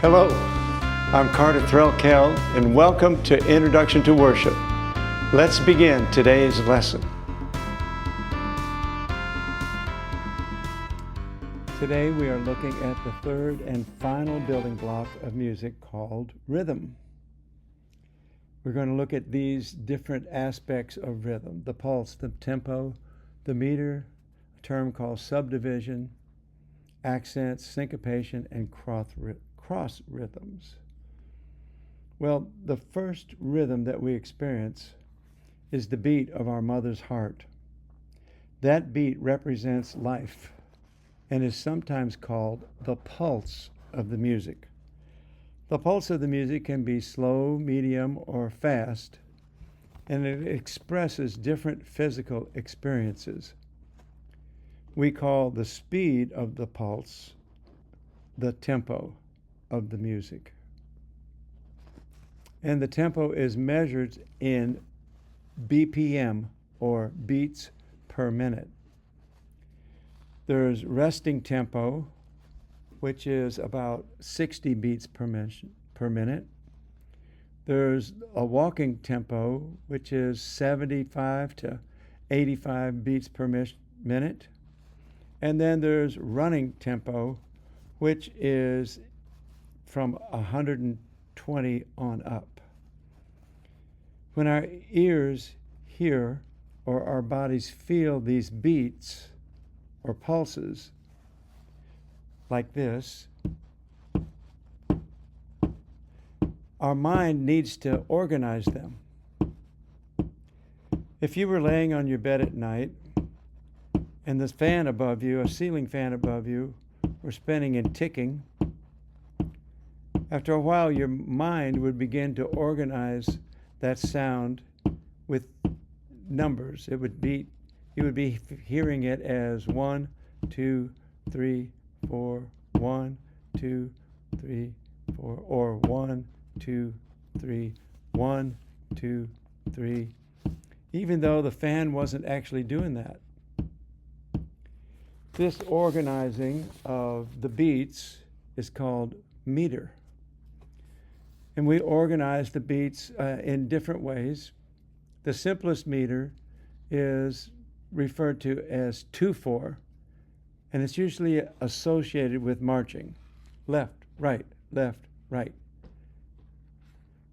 Hello, I'm Carter Threlkeld, and welcome to Introduction to Worship. Let's begin today's lesson. Today we are looking at the third and final building block of music called rhythm. We're going to look at these different aspects of rhythm: the pulse, the tempo, the meter, a term called subdivision, accents, syncopation, and cross rhythms. Well, the first rhythm that we experience is the beat of our mother's heart. That beat represents life and is sometimes called the pulse of the music. The pulse of the music can be slow, medium, or fast, and it expresses different physical experiences. We call the speed of the pulse the tempo of the music. And the tempo is measured in BPM, or beats per minute. There's resting tempo, which is about 60 beats per minute. There's a walking tempo, which is 75 to 85 beats per minute. And then there's running tempo, which is from 120 on up. When our ears hear or our bodies feel these beats or pulses like this, our mind needs to organize them. If you were laying on your bed at night and the fan above you, a ceiling fan above you, were spinning and ticking, after a while your mind would begin to organize that sound with numbers. You would be hearing it as 1, 2, 3, 4, 1, 2, 3, 4, or 1, 2, 3, 1, 2, 3, even though the fan wasn't actually doing that. This organizing of the beats is called meter. And we organize the beats in different ways. The simplest meter is referred to as 2/4, and it's usually associated with marching. Left, right, left, right.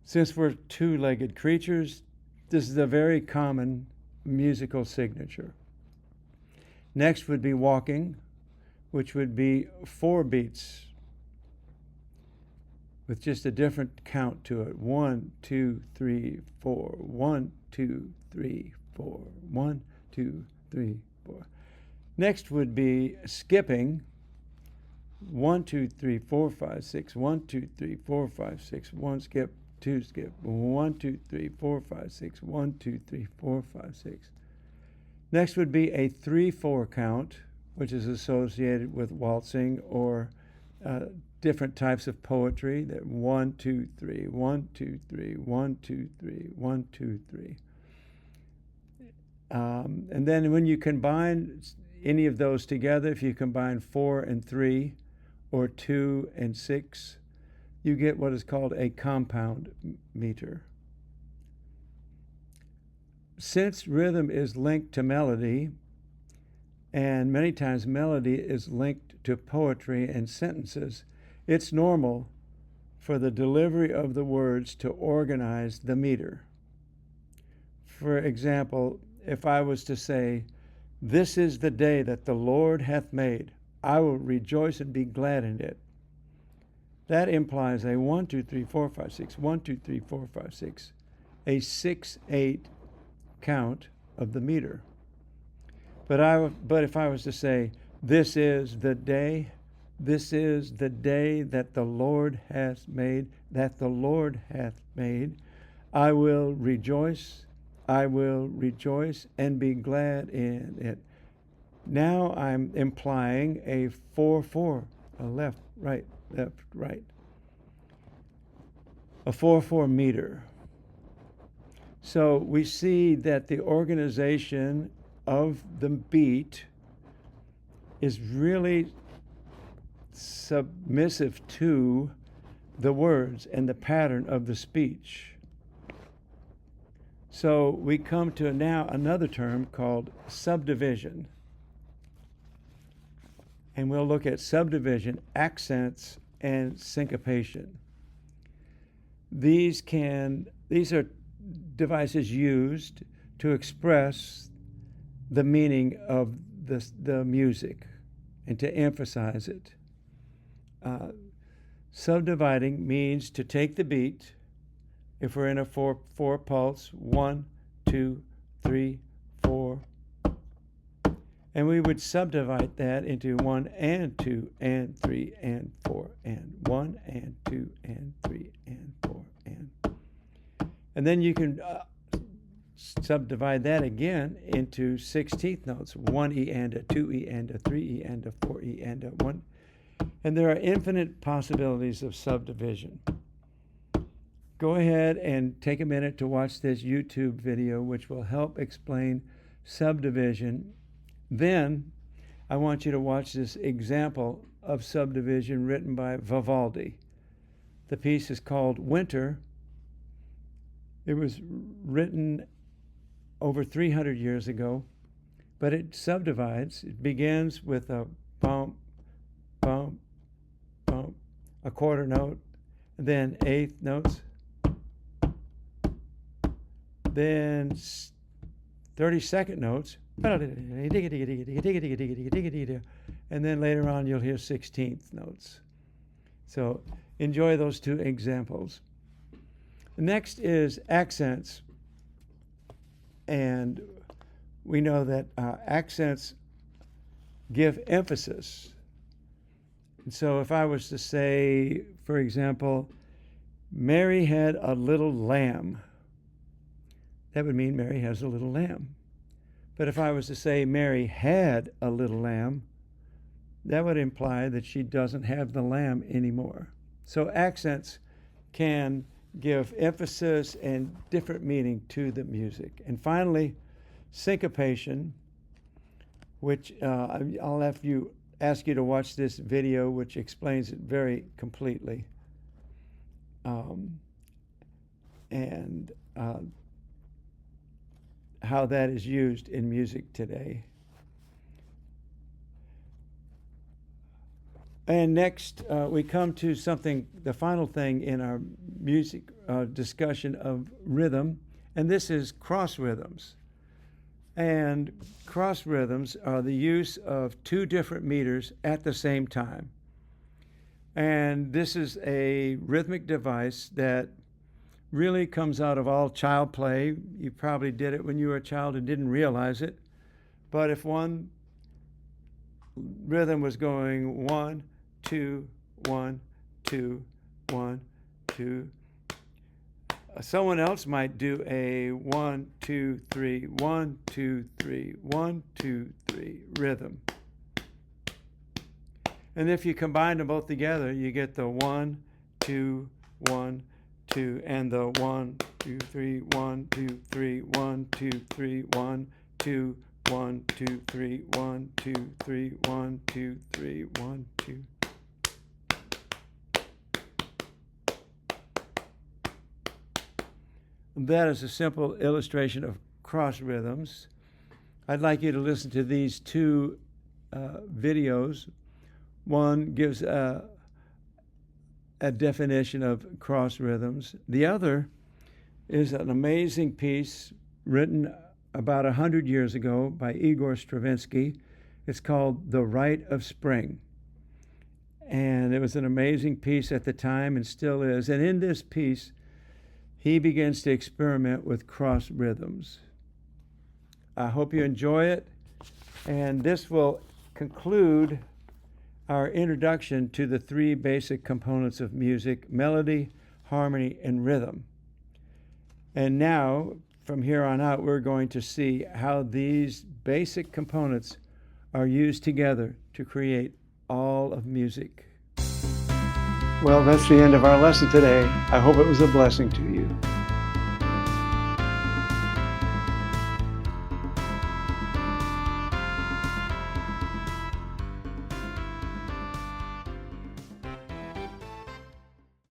Since we're two-legged creatures, this is a very common musical signature. Next would be walking, which would be 4 beats with just a different count to it. 1, 2, 3, 4. 1, 2, 3, 4. 1, 2, 3, 4. Next would be skipping. 1, 2, 3, 4, 5, 6. 1, 2, 3, 4, 5, 6. 1 skip, 2 skip. 1, 2, 3, 4, 5, 6. 1, 2, 3, 4, 5, 6. Next would be a 3/4 count, which is associated with waltzing or different types of poetry. That 1, 2, 3, 1, 2, 3, 1, 2, 3, 1, 2, 3. And then when you combine any of those together, if you combine 4 and 3 or 2 and 6, you get what is called a compound meter. Since rhythm is linked to melody, and many times melody is linked to poetry and sentences, it's normal for the delivery of the words to organize the meter. For example, if I was to say, "This is the day that the Lord hath made, I will rejoice and be glad in it," that implies a 1, 2, 3, 4, 5, 6, 1, 2, 3, 4, 5, 6, a 6/8 count of the meter. But if I was to say, "This is the day that the Lord hath made, I will rejoice and be glad in it," now I'm implying a 4/4, a left, right, a 4/4 meter. So we see that the organization of the beat is really submissive to the words and the pattern of the speech. So we come to now another term called subdivision. And we'll look at subdivision, accents, and syncopation. These are devices used to express the meaning of the music and to emphasize it. Subdividing means to take the beat. If we're in a four pulse, 1, 2, 3, 4, and we would subdivide that into 1 and 2 and 3 and 4 and 1 and 2 and 3 and 4 and then you can subdivide that again into 16th notes, 1E and a 2E and a 3E and a 4E and a 1. And there are infinite possibilities of subdivision. Go ahead and take a minute to watch this YouTube video, which will help explain subdivision. Then I want you to watch this example of subdivision written by Vivaldi. The piece is called Winter. It was written over 300 years ago, but it subdivides. It begins with a bump, bump, bump, a quarter note, then eighth notes, then 32nd notes, and then later on you'll hear 16th notes. So enjoy those two examples. Next is accents. And we know that accents give emphasis. And so if I was to say, for example, Mary had a little lamb, that would mean Mary has a little lamb. But if I was to say Mary had a little lamb, that would imply that she doesn't have the lamb anymore. So accents can give emphasis and different meaning to the music. And finally, syncopation, which I'll ask you to watch this video, which explains it very completely. And how that is used in music today. And next, we come to the final thing in our music discussion of rhythm, and this is cross rhythms. And cross rhythms are the use of two different meters at the same time. And this is a rhythmic device that really comes out of all child play. You probably did it when you were a child and didn't realize it. But if one rhythm was going 1, 2, 1, 2, 1, 2, someone else might do a 1, 2, 3, 1, 2, 3, 1, 2, 3 rhythm. And if you combine them both together, you get the 1, 2, 1, 2, and the 1, 2, 3, 1, 2, 3, 1, 2, 3, 1, 2, 1, 2, 3, 1, 2, 3, 1, 2, 3, 1, 2. That is a simple illustration of cross rhythms. I'd like you to listen to these two videos. One gives a definition of cross rhythms. The other is an amazing piece written about 100 years ago by Igor Stravinsky. It's called The Rite of Spring. And it was an amazing piece at the time and still is. And in this piece, he begins to experiment with cross rhythms. I hope you enjoy it. And this will conclude our introduction to the three basic components of music: melody, harmony, and rhythm. And now, from here on out, we're going to see how these basic components are used together to create all of music. Well, that's the end of our lesson today. I hope it was a blessing to you.